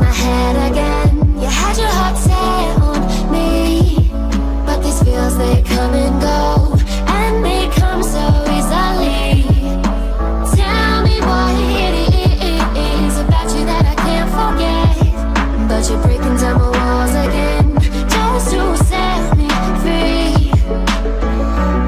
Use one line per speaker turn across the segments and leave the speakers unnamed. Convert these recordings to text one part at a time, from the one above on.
my head again. You had your heart set on me, but these feels, they come and go, and they come so easily. Tell me what it is about you that I can't forget, but you're breaking down my walls again, just to set me free.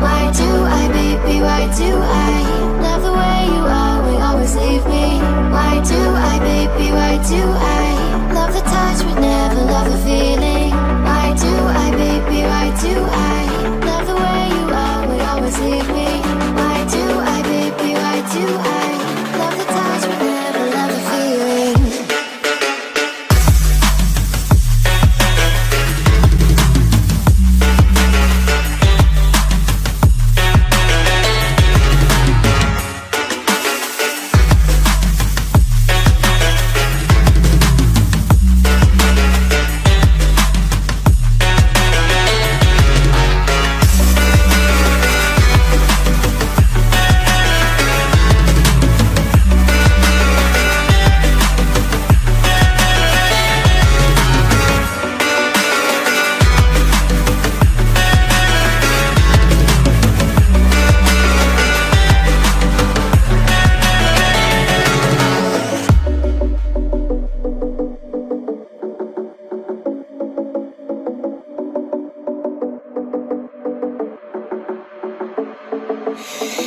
Why do I, baby, why do I love the way you are, will always leave me? Why do I, baby, why do I love the touch but never love the feeling? Why do I, baby, why do I love the way you are, will always leave me? Why do I, baby, why do I love the touch but never love the feeling?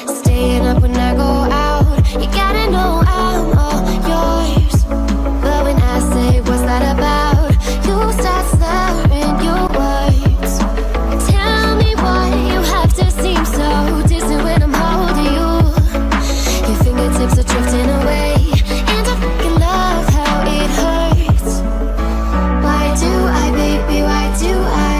Staying up when I go out, you gotta know I'm all yours. But when I say what's that about, you start slurring your words. Tell me why you have to seem so distant when I'm holding you. Your fingertips are drifting away, and I fucking love how it hurts. Why do I, baby, why do I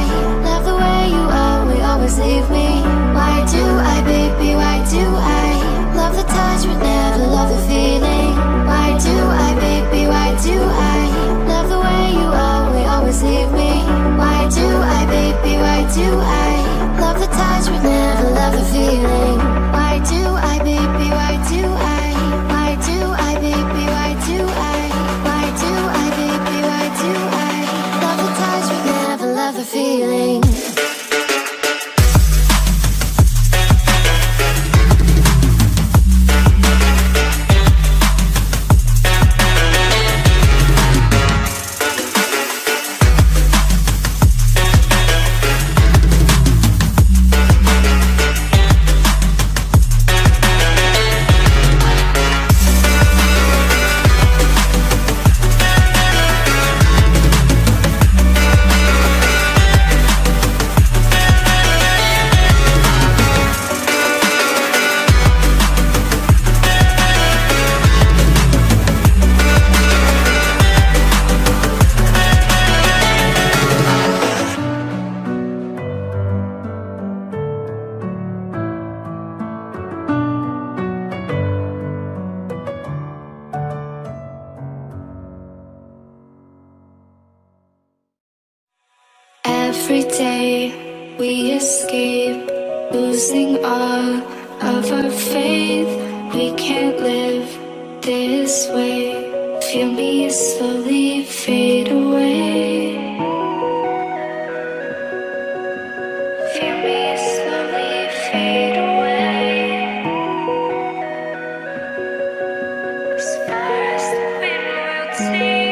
love the way you are, will always leave me? Why do I, baby, why do I love the touch but never love the feeling? Why do I, baby, why do I love the way you are, will always leave me? Why do I, baby, why do I love the touch but never love the feeling? Why do I, baby, why do I? Why do I, baby, why do I? Why do I, baby, why do I love the touch but never love the feeling? Every day we escape, losing all of our faith. We can't live this way. Feel me slowly fade away. Feel me slowly fade away. As far as the wind will take.